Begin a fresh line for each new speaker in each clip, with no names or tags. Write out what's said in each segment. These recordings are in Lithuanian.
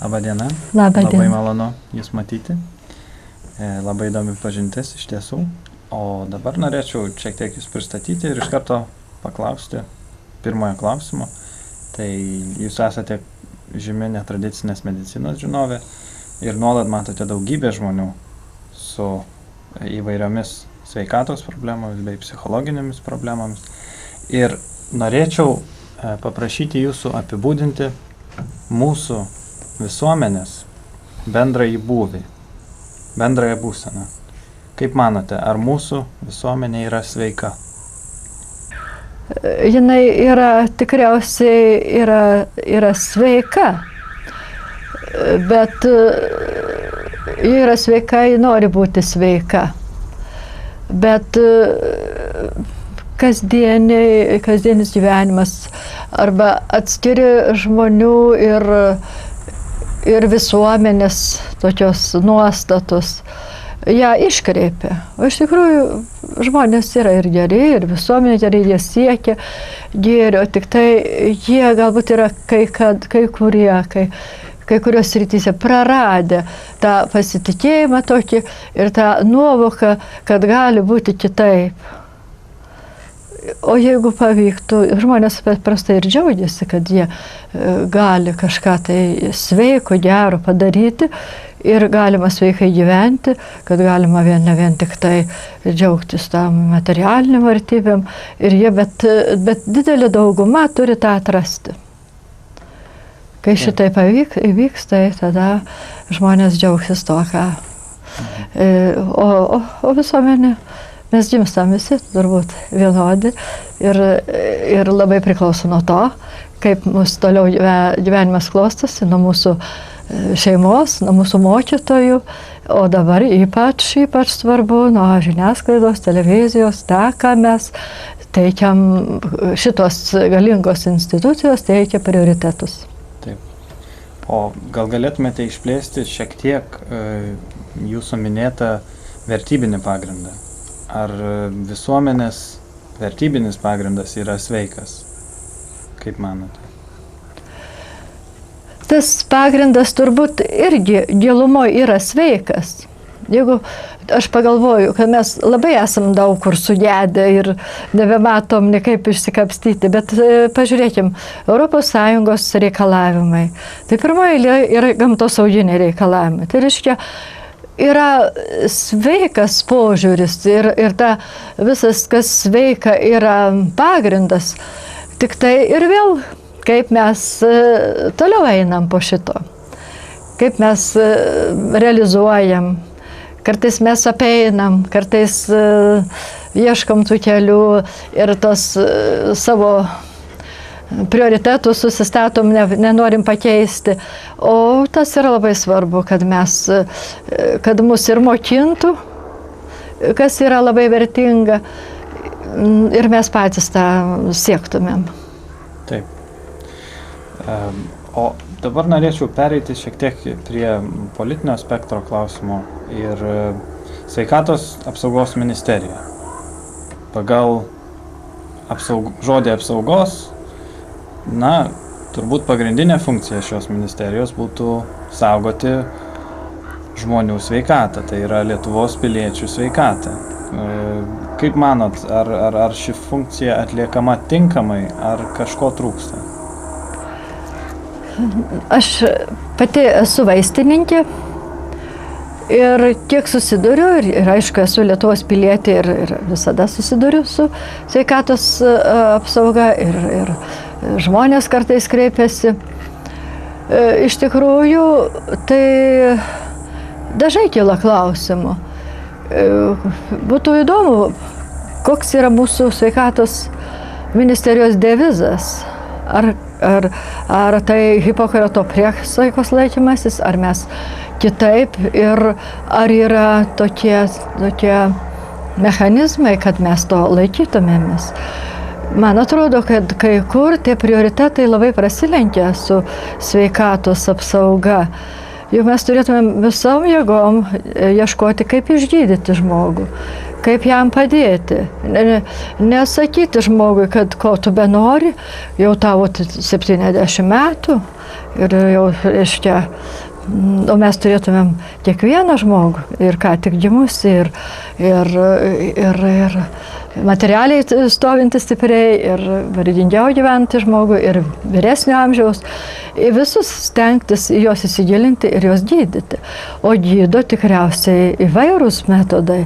Labą dieną.
Labai
Malonu Jūs matyti. Labai įdomi pažintis iš tiesų. O dabar norėčiau šiek tiek Jūs pristatyti ir iš karto paklausti pirmojo klausimo. Tai Jūs esate žymi netradicinės medicinos žinovė ir nuolat matote daugybę žmonių su įvairiomis sveikatos problemomis bei psichologinėmis problemomis. Ir norėčiau paprašyti Jūsų apibūdinti mūsų visuomenės bendrąjį būvį, bendrąją būseną. Kaip manote, ar mūsų visuomenė yra sveika?
Jinai yra tikriausiai yra sveika, bet ji yra sveika, ji nori būti sveika. Bet kasdienis gyvenimas arba atskiri žmonių ir visuomenės tokios nuostatos ją iškreipia. O iš tikrųjų žmonės yra ir geri, ir visuomenė geri, jie siekia gėrio, tik tai jie galbūt yra kai kurios srityse praradę tą pasitikėjimą tokį ir tą nuovoką, kad gali būti kitaip. O jeigu pavyktų, žmonės paprastai ir džiaugiasi, kad jie gali kažką tai sveiko, gero padaryti ir galima sveikai gyventi, kad galima ne vien tik tai džiaugtis tam materialiniam vertybėm, bet didelė dauguma turi tą atrasti. Kai šitai įvyks, tai tada žmonės džiaugsis to, ką. O visuomenė, mes gimstam visi turbūt vienodi ir labai priklauso nuo to, kaip mūsų toliau gyvenimas klostosi, nuo mūsų šeimos, nuo mūsų mokytojų, o dabar ypač svarbu nuo žiniasklaidos, televizijos, tą, ką mes teikiam, šitos galingos institucijos teikia prioritetus.
Taip. O gal galėtumėte išplėsti šiek tiek Jūsų minėtą vertybinį pagrindą? Ar visuomenės vertybinis pagrindas yra sveikas? Kaip manote?
Tas pagrindas turbūt irgi gilumoje yra sveikas. Jeigu aš pagalvoju, kad mes labai esam daug kur sugedę ir nebematom nekaip išsikapstyti, bet pažiūrėkim, ES reikalavimai. Tai pirmoji yra gamtosauginiai reikalavimai. Tai reiškia, yra sveikas požiūris ir ta visas, kas sveika, yra pagrindas. Tik tai ir vėl, kaip mes toliau einam po šito, kaip mes realizuojam. Kartais mes apeinam, kartais ieškam tų kelių ir tos savo prioritetų susistatom, nenorim pakeisti. O tas yra labai svarbu, kad mus ir mokintų, kas yra labai vertinga, ir mes patys tą siektumėm.
Taip. O dabar norėčiau pereiti šiek tiek prie politinio spektro klausimo ir sveikatos apsaugos ministerija. Pagal žodį apsaugos, turbūt pagrindinė funkcija šios ministerijos būtų saugoti žmonių sveikatą, tai yra Lietuvos piliečių sveikatą. Kaip manot, ar ši funkcija atliekama tinkamai, ar kažko trūksta?
Aš pati esu vaistininkė ir kiek susiduriu, ir aišku, esu Lietuvos pilietė ir visada susiduriu su sveikatos apsauga ir žmonės kartais kreipiasi. Iš tikrųjų, tai dažnai kyla klausimų. Būtų įdomu, koks yra mūsų sveikatos ministerijos devizas. Ar tai Hipokrato priesaikos laikymasis, ar mes kitaip, ir ar yra tokie mechanizmai, kad mes to laikytumėmės. Man atrodo, kad kai kur tie prioritetai labai prasilenkia su sveikatos apsauga. Juk mes turėtumėm visom jėgom ieškoti, kaip išgydyti žmogų, kaip jam padėti. Nesakyti žmogui, kad ko tu benori, jau tavo 70 metų ir jau, reiškia, o mes turėtumėm kiekvieną žmogų, ir ką tik gimusi, ir materialiai stovinti stipriai, ir vargingiau gyventi žmogų, ir vyresnio amžiaus, visus stengtis į juos įsigilinti ir juos gydyti. O gydo tikriausiai įvairūs metodai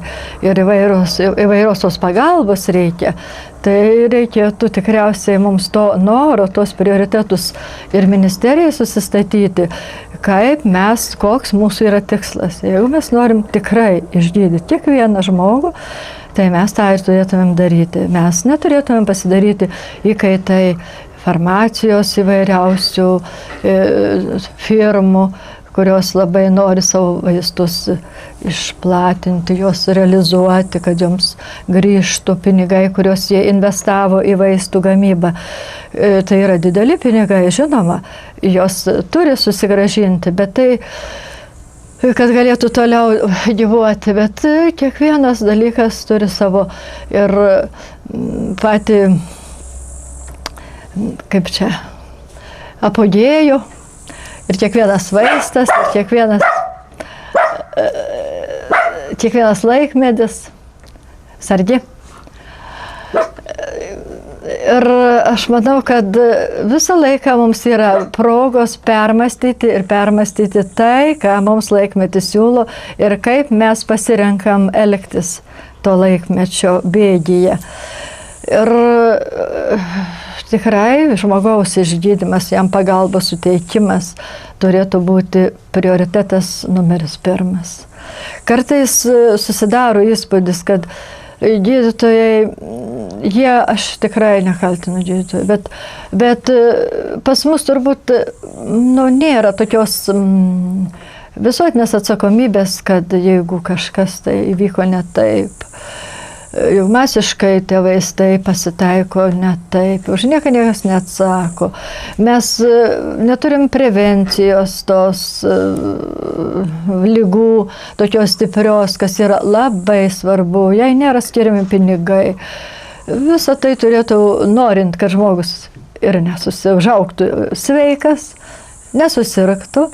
ir įvairios tos pagalbos reikia. Tai reikėtų tikriausiai mums to noro, tos prioritetus ir ministerijai susistatyti, kaip mes, koks mūsų yra tikslas. Jeigu mes norim tikrai išgydyti kiekvieną žmogų, tai mes tą ir turėtumėm daryti. Mes neturėtumėm pasidaryti įkaitai farmacijos įvairiausių firmų, kurios labai nori savo vaistus išplatinti, juos realizuoti, kad joms grįžtų pinigai, kuriuos jie investavo į vaistų gamybą. Tai yra dideli pinigai, žinoma, jos turi susigrąžinti, bet tai, kad galėtų toliau gyvuoti, bet kiekvienas dalykas turi savo ir patį, kaip čia, apogėjų. Ir kiekvienas vaistas, ir kiekvienas laikmedis, sargi. Ir aš manau, kad visą laiką mums yra progos permastyti tai, ką mums laikmetis siūlo ir kaip mes pasirenkam elgtis to laikmečio bėgyje. Ir tikrai žmogaus išgydymas, jam pagalbos suteikimas turėtų būti prioritetas numeris 1. Kartais susidaro įspūdis, kad gydytojai, aš tikrai nekaltinu gydytojų, bet pas mus turbūt nėra tokios visuotinės atsakomybės, kad jeigu kažkas tai įvyko ne taip. Jau masiškai tie vaistai pasitaiko ne taip, už nieką niekas neatsako. Mes neturim prevencijos tos lygų, tokios stiprios, kas yra labai svarbu, jei nėra skiriami pinigai. Visą tai turėtų, norint, kad žmogus ir užaugtų sveikas, nesusirgtų,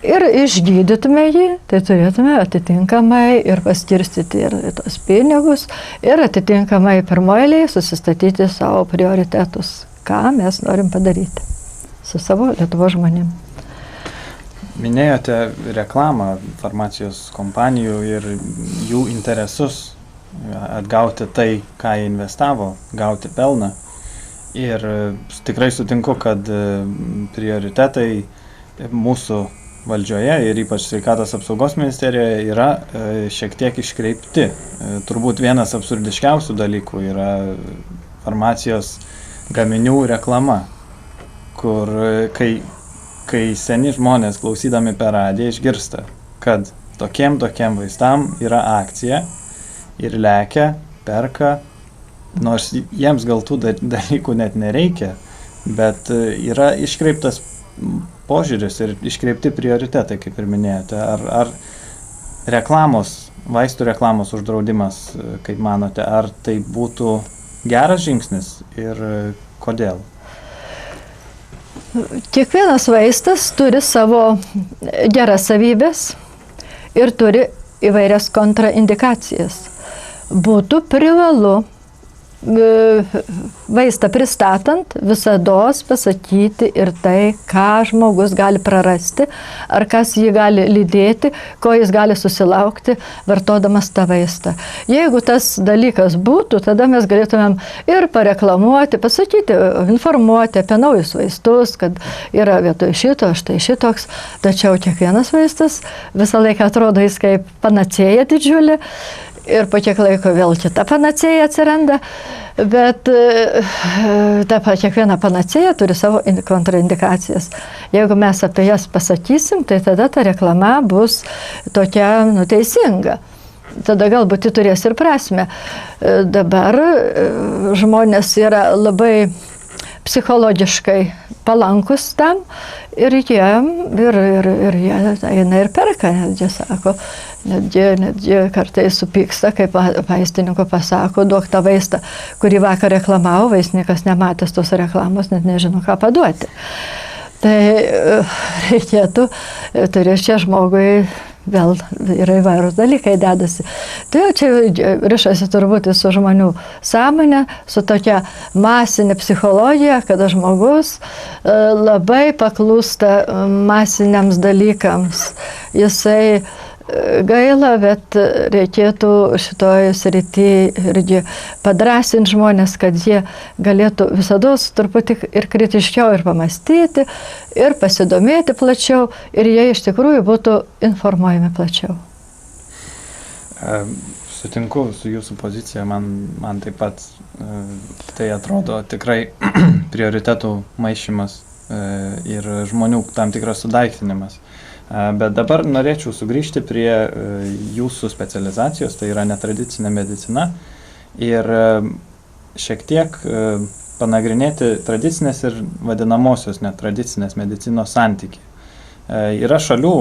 ir išgydytume jį, tai turėtume atitinkamai ir paskirstyti ir tos pinigus, ir atitinkamai pirmoje eilėje susistatyti savo prioritetus, ką mes norim padaryti su savo Lietuvos žmonėm.
Minėjote reklamą farmacijos kompanijų ir jų interesus atgauti tai, ką jie investavo, gauti pelną. Ir tikrai sutinku, kad prioritetai mūsų valdžioje ir ypač sveikatos apsaugos ministerijoje yra šiek tiek iškreipti. Turbūt vienas absurdiškiausių dalykų yra farmacijos gaminių reklama, kur kai seni žmonės klausydami per radiją išgirsta, kad tokiem vaistam yra akcija ir lekia, perka, nors jiems gal tų dalykų net nereikia, bet yra iškreiptas požiūris ir iškreipti prioritetai, kaip ir minėjote. Ar vaistų reklamos uždraudimas, kaip manote, ar tai būtų geras žingsnis ir kodėl?
Kiekvienas vaistas turi savo geras savybės ir turi įvairias kontraindikacijas. Būtų privalu vaistą pristatant visados pasakyti ir tai, ką žmogus gali prarasti, ar kas jį gali lydėti, ko jis gali susilaukti, vartodamas tą vaistą. Jeigu tas dalykas būtų, tada mes galėtumėm ir pareklamuoti, pasakyti, informuoti apie naujus vaistus, kad yra vietoj šito, štai šitoks, tačiau kiekvienas vaistas visą laiką atrodo jis kaip panacėja didžiulė, ir po kiek laiko vėl kita panacėja atsiranda, bet kiekviena panacėja turi savo kontraindikacijas. Jeigu mes apie jas pasakysim, tai tada ta reklama bus tokia teisinga. Tada galbūt ji turės ir prasmę. Dabar žmonės yra labai psichologiškai palankus tam ir jie eina ir perka, netgi sako, netgi kartais supyksta, kaip vaistininko pasako, duok tą vaistą, kurį vakar reklamavo, vaistininkas nematęs tos reklamos, net nežino, ką paduoti. Tai reikėtų, čia žmogui vėl yra įvairūs dalykai dedasi. Tai čia rišasi turbūt su žmonių sąmonė, su tokia masinė psichologija, kada žmogus labai paklūsta masiniams dalykams. Jisai gaila, bet reikėtų šitoje srityje irgi padrasinti žmonės, kad jie galėtų visada truputį ir kritiškiau ir pamastyti, ir pasidomėti plačiau, ir jie iš tikrųjų būtų informuojami plačiau.
Sutinku su jūsų pozicija, man taip pat tai atrodo tikrai prioritetų maišymas ir žmonių tam tikras sudaiktinimas. Bet dabar norėčiau sugrįžti prie jūsų specializacijos, tai yra netradicinė medicina, ir šiek tiek panagrinėti tradicinės ir vadinamosios netradicinės medicinos santykį. Yra šalių,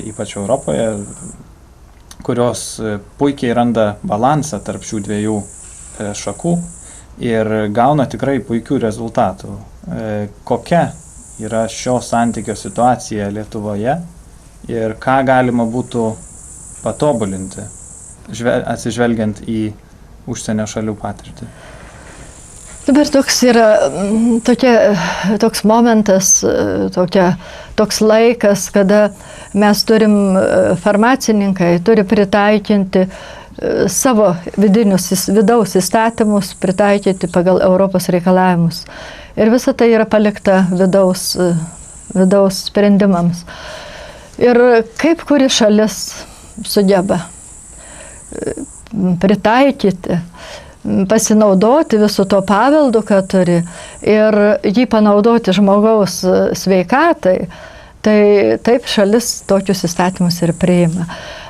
ypač Europoje, kurios puikiai randa balansą tarp šių dviejų šakų ir gauna tikrai puikių rezultatų. Kokia yra šio santykio situacija Lietuvoje ir ką galima būtų patobulinti, atsižvelgiant į užsienio šalių patirtį?
Dabar toks yra toks momentas, toks laikas, kada mes turim, farmacininkai turi pritaikinti savo vidaus įstatymus, pritaikyti pagal Europos reikalavimus. Ir visa tai yra palikta vidaus sprendimams. Ir kaip kuri šalis sugeba pritaikyti, pasinaudoti visų to paveldu, ką turi, ir jį panaudoti žmogaus sveikatai, tai taip šalis tokius įstatymus ir priima.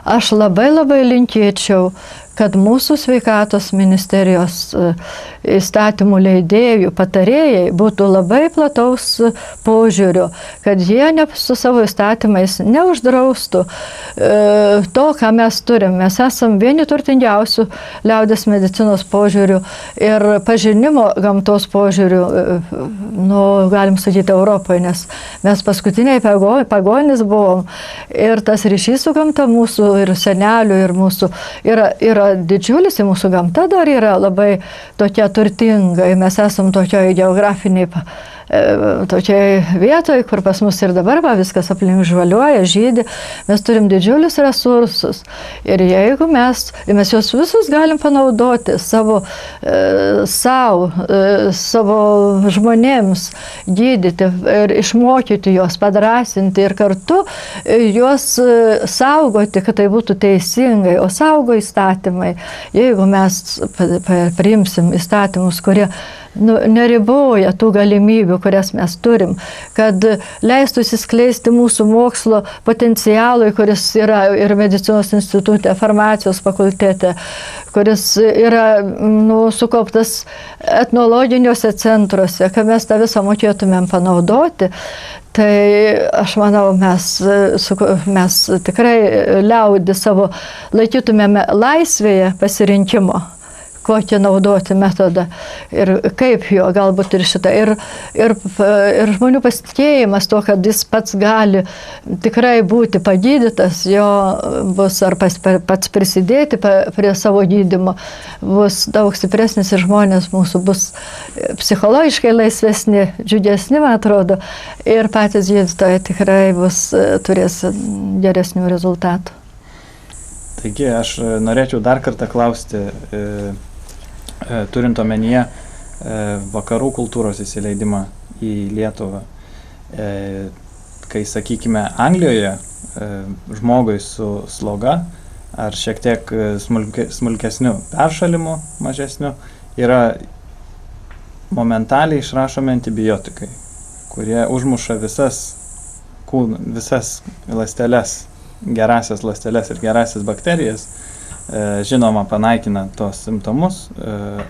Aš labai linkėčiau, kad mūsų sveikatos ministerijos įstatymų leidėjų patarėjai būtų labai plataus požiūrio, kad jie su savo įstatymais neuždraustų to, ką mes turim. Mes esam vieni turtingiausių liaudės medicinos požiūrių ir pažinimo gamtos požiūrių, galim sakyti, Europoje, nes mes paskutiniai pagonys buvom ir tas ryšys su gamta mūsų ir senelių ir mūsų yra didžiulis, ir mūsų gamta dar yra labai tokia turtinga. Mes esam tokioj geografiniai tokiai vietoje, kur pas mus ir dabar viskas aplink žvaliuoja, žydi. Mes turim didžiulius resursus. Ir jeigu mes juos visus galim panaudoti savo žmonėms, gydyti ir išmokyti juos, padrasinti ir kartu juos saugoti, kad tai būtų teisingai. O saugo įstatymai. Jeigu mes priimsim įstatymus, kurie neriboja tų galimybių, kurias mes turim, kad leistų įsiskleisti mūsų mokslo potencialui, kuris yra ir medicinos institute, farmacijos fakultete, kuris yra sukauptas etnologiniuose centruose, kad mes tą visą mokėtumėm panaudoti. Tai aš manau, mes tikrai liaudį savo laikytumėme laisvėje pasirinkimo, kokį naudoti metodą ir kaip jo galbūt ir šitą. Ir žmonių pasitikėjimas to, kad jis pats gali tikrai būti pagydytas, jo bus ar pats prisidėti prie savo gydymo, bus daug stipresnis ir žmonės mūsų bus psichologiškai laisvesni, džiugesni, man atrodo, ir patys gydytojai tikrai turės geresnių rezultatų.
Taigi aš norėčiau dar kartą klausti, turint omenyje vakarų kultūros įsileidimą į Lietuvą, kai, sakykime, Anglijoje žmogui su sloga ar šiek tiek smulkesniu peršalimu mažesniu yra momentaliai išrašomi antibiotikai, kurie užmuša visas ląsteles, gerasias ląsteles ir gerasias bakterijas, žinoma, panaikina tos simptomus,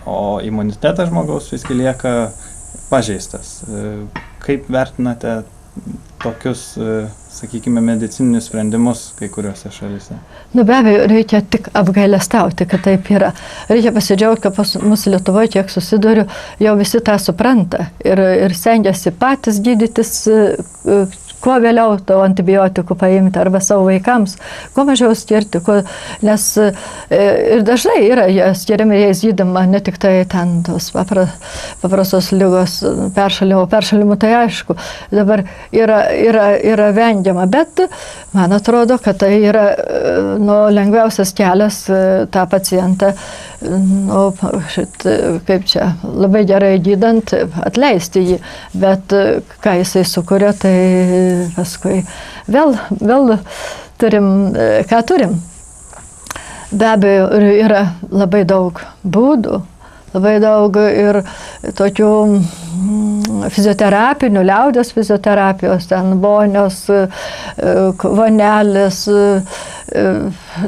o imunitetas žmogaus visgi lieka pažeistas. Kaip vertinate tokius, sakykime, medicininius sprendimus kai kuriuose šalyse?
Nu, be abejo, reikia tik apgailestauti, kad taip yra. Reikia pasidžiaugti, kad pas mus Lietuvoje, kiek susiduriu, jau visi tą supranta ir stengiasi patys gydytis, kuo vėliau to antibiotikų paimti arba savo vaikams, kuo mažiau skirti, nes ir dažnai yra skiriami jais gydama, ne tik tai ten tos paprastos ligos, peršalimų, tai aišku, dabar yra vengiama, bet man atrodo, kad tai yra lengviausias kelias tą pacientą, kaip čia, labai gerai gydant, atleisti jį, bet ką jisai sukuria, tai paskui vėl turim, ką turim. Be abejo, yra labai daug būdų, labai daug ir tokių fizioterapinių, liaudies fizioterapijos, ten vonios, vonelės,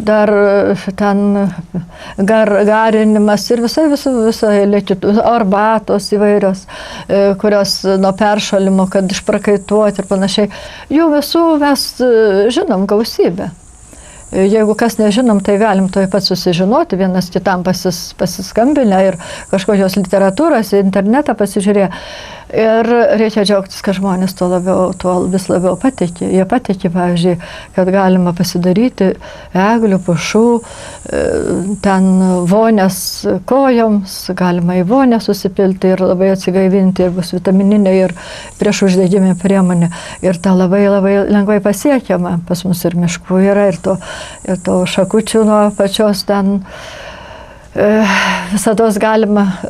dar ten garinimas ir visai kitų, arbatos įvairios, kurios nuo peršalimo, kad išprakaituoti ir panašiai. Jų visų mes žinom gausybę. Jeigu kas nežinom, tai galim to pat susižinoti, vienas kitam pasiskambinę ir kažkokios literatūros, internetą pasižiūrėję. Ir reikia džiaugtis, kad žmonės tuo vis labiau patikė. Jie patikė, pavyzdžiui, kad galima pasidaryti eglių, pušų, ten vonės kojoms, galima į vonę susipilti ir labai atsigaivinti, ir bus vitamininė, ir priešuždegiminė priemonė. Ir ta labai lengvai pasiekiama. Pas mus ir miškų yra, ir to šakučių nuo pačios ten. Visados galima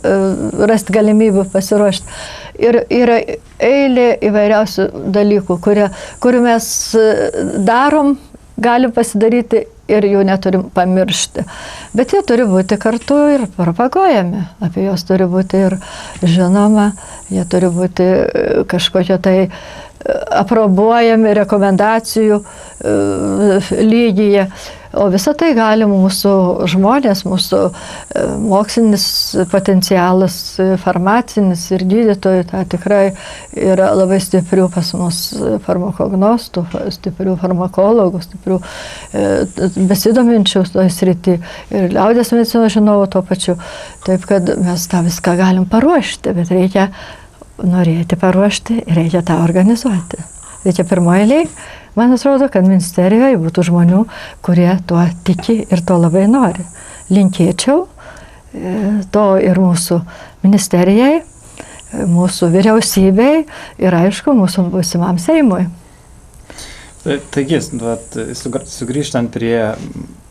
rasti galimybių pasiruošti. Ir yra eilė įvairiausių dalykų, kurių mes darom, galim pasidaryti ir jų neturim pamiršti. Bet jie turi būti kartu ir propaguojami. Apie juos turi būti ir žinoma, jie turi būti kažkokie tai aprobuojami rekomendacijų lygyje. O visą tai gali mūsų žmonės, mūsų mokslinis potencialas, farmacinis ir gydytojų, tai tikrai yra labai stiprių pas mus farmakognostų, stiprių farmakologų, stiprių besidominčių toj srity ir liaudies medicinos žinovų tuo pačiu. Taip, kad mes tą viską galim paruošti, bet reikia norėti paruošti ir reikia tą organizuoti. Reikia pirmoje eilėje. Man atrodo, kad ministerijoje būtų žmonių, kurie tuo tiki ir to labai nori. Linkėčiau to ir mūsų ministerijai, mūsų vyriausybei ir aišku, mūsų būsimam Seimui.
Taigi, sugrįžtant prie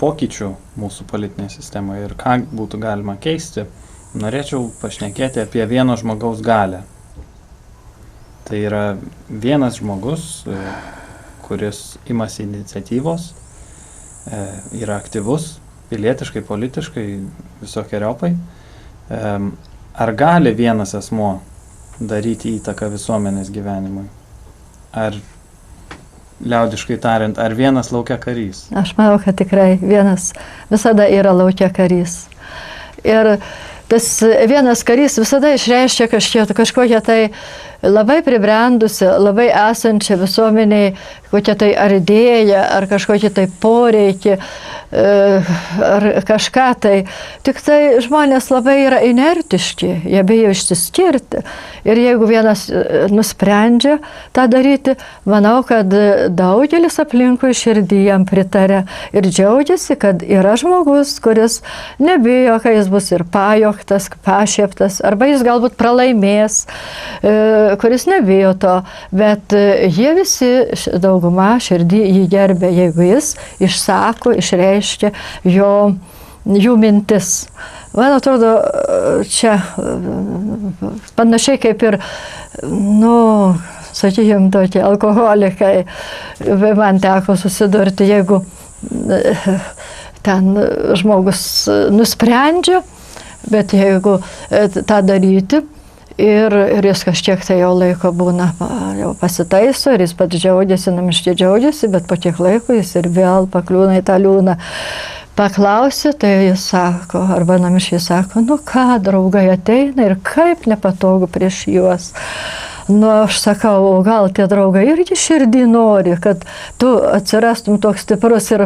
pokyčių mūsų politinėje sistemoje ir ką būtų galima keisti, norėčiau pašnekėti apie vieno žmogaus galią. Tai yra vienas žmogus, kuris imasi iniciatyvos, yra aktyvus, pilietiškai, politiškai, visokiojopai. Ar gali vienas asmuo daryti įtaką visuomenės gyvenimui? Ar, liaudiškai tariant, ar vienas laukia karys?
Aš manau, kad tikrai vienas visada yra laukia karys. Ir tas vienas karys visada išreiškia kažkokią tai labai pribrendusią, labai esančią visuomeniai kokią tai ar idėją, ar kažkokį tai poreikį, ar kažką tai. Tik tai žmonės labai yra inertiški, jie bijo išsiskirti. Ir jeigu vienas nusprendžia tą daryti, manau, kad daugelis aplinkui širdį jam pritarė ir džiaugiasi, kad yra žmogus, kuris nebijo, kad jis bus ir pajoktas, pašieptas, arba jis galbūt pralaimės, kuris nebijo to, bet jie visi, dauguma širdį jį gerbė, jeigu jis išsako, išreiškia jų mintis. Man atrodo, čia panašiai kaip ir, sakykime, tokie alkoholikai, man teko susidurti, jeigu ten žmogus nusprendžia, bet jeigu tą daryti, ir jis kažkiek tai jau laiko būna, jau pasitaiso ir jis pats džiaugiasi, namiškiai džiaugiasi, bet po kiek laiko jis ir vėl pakliūna į tą liūną. paklausė, tai jis sako, arba namiškiai sako, nu ką, draugai ateina ir kaip nepatogu prieš juos. Nu, aš sakau, o gal tie draugai irgi širdį nori, kad tu atsirastum toks stiprus ir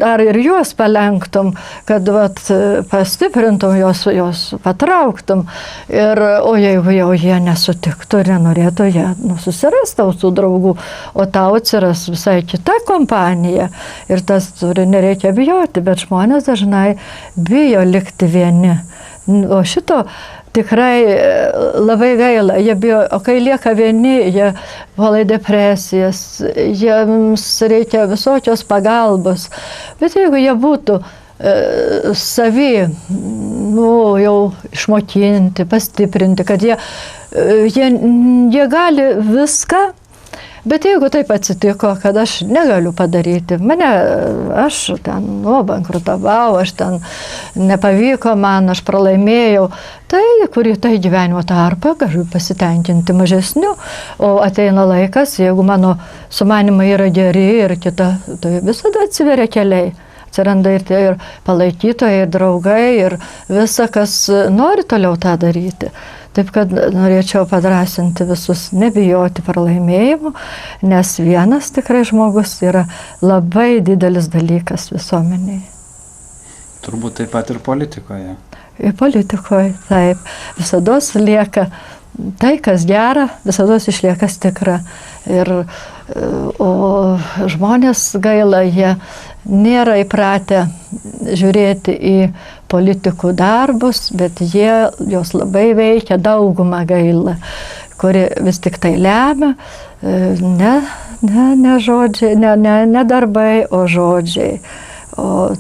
dar ir juos palenktum, kad vat, pastiprintum, juos patrauktum. Ir, o jeigu jau jie nesutiktų ir nenorėtų, jie susiras tau tų draugų, o tau atsiras visai kita kompanija. Ir tas nereikia bijoti, bet žmonės dažnai bijo likti vieni. O šito tikrai labai gaila, jie bijo, o kai lieka vieni, jie puola depresijas, jiems reikia visokios pagalbos. Bet jeigu jie būtų savi, jau išmokinti, pastiprinti, kad jie gali viską. Bet jeigu taip atsitiko, kad aš negaliu padaryti, aš ten bankrutavau, aš ten nepavyko man, aš pralaimėjau, tai kurį tai gyvenimo tarpą galiu pasitenkinti mažesniu, o ateina laikas, jeigu mano sumanimai yra geri ir kita, tai visada atsiveria keliai. Atsiranda ir palaikytojai, ir draugai, ir visa, kas nori toliau tą daryti. Taip kad norėčiau padrasinti visus nebijoti pralaimėjimų, nes vienas tikrai žmogus yra labai didelis dalykas visuomeniai.
Turbūt taip pat ir politikoje.
Ir politikoje, taip. Visados lieka tai, kas gera, visados išlieka tikra. O žmonės gaila, jie nėra įpratę žiūrėti į politikų darbus, bet jos labai veikia, daugumą gaila, kuri vis tik tai lemia, ne žodžiai, ne darbai, o žodžiai. O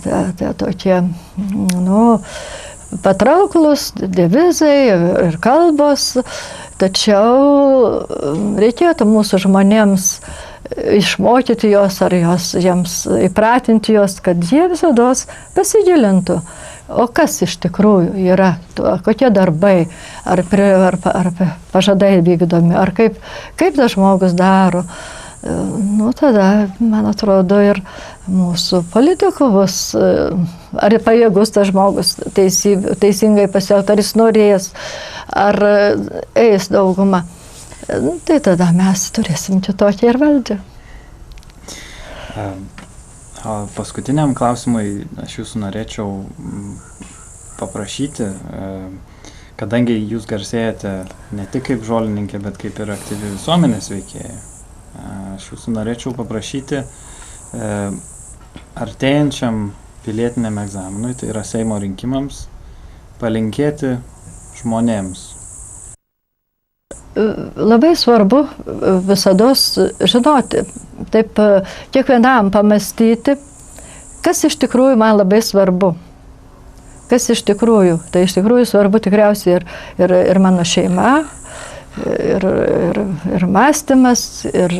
tokie, patrauklus devizai ir kalbos, tačiau reikėtų mūsų žmonėms išmokyti jos ar jiems įpratinti jos, kad jie visados pasigilintų. O kas iš tikrųjų yra, kokie darbai, ar pažadai vykdomi, ar kaip tas žmogus daro. Tada, man atrodo, ir mūsų politikų bus, ar pajėgus tas žmogus teisingai pasielgti, ar jis norės, ar eis dauguma. Tai tada mes turėsim kitokią ir valdžią.
Paskutiniam klausimui aš jūsų norėčiau paprašyti, kadangi jūs garsėjate ne tik kaip žolininkė, bet kaip ir aktyvi visuomenės veikėja. Aš jūsų norėčiau paprašyti artėjančiam pilietiniam egzaminui, tai yra Seimo rinkimams, palinkėti žmonėms.
Labai svarbu visados žinoti, taip kiekvienam pamastyti, kas iš tikrųjų man labai svarbu. Kas iš tikrųjų, tai iš tikrųjų svarbu tikriausiai ir mano šeima, ir mąstymas, ir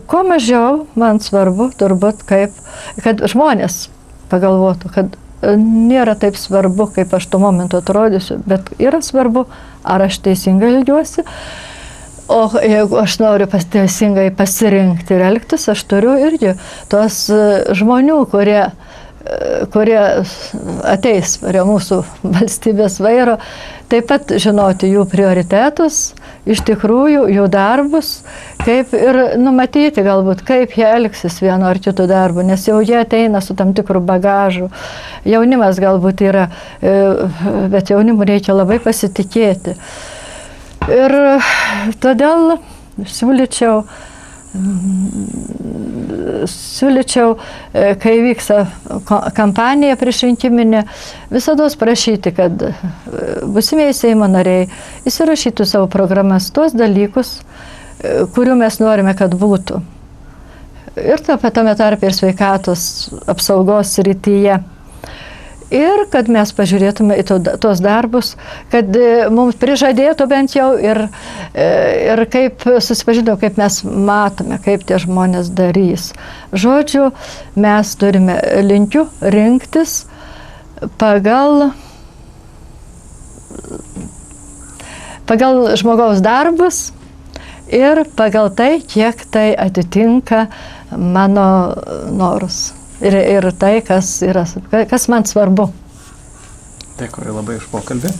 kuo mažiau man svarbu, turbūt, kad žmonės pagalvotų, kad nėra taip svarbu, kaip aš tuo momentu atrodysiu, bet yra svarbu, ar aš teisingai elgiuosi, o jeigu aš noriu teisingai pasirinkti ir elgtis, aš turiu irgi tos žmonių, kurie ateis prie mūsų valstybės vairo, taip pat žinoti jų prioritetus, iš tikrųjų jų darbus, kaip ir numatyti galbūt, kaip jie elgsis vienu ar kitu darbu, nes jau jie ateina su tam tikru bagažu. Jaunimas galbūt yra, bet jaunimu reikia labai pasitikėti. Ir todėl siūlyčiau, kai vyksta kampanija priešrinkiminė, visados prašyti, kad būsimieji Seimo nariai įsirašytų savo programas tuos dalykus, kurių mes norime, kad būtų. Ir tame tarpe ir sveikatos apsaugos srityje. Ir kad mes pažiūrėtume į tos darbus, kad mums prižadėtų bent jau ir kaip susipažinau, kaip mes matome, kaip tie žmonės darys. Žodžiu, mes turime, linkiu, rinktis pagal žmogaus darbus ir pagal tai, kiek tai atitinka mano norus. ir tai, kas man svarbu.
Dėkuoju labai už pokalbį.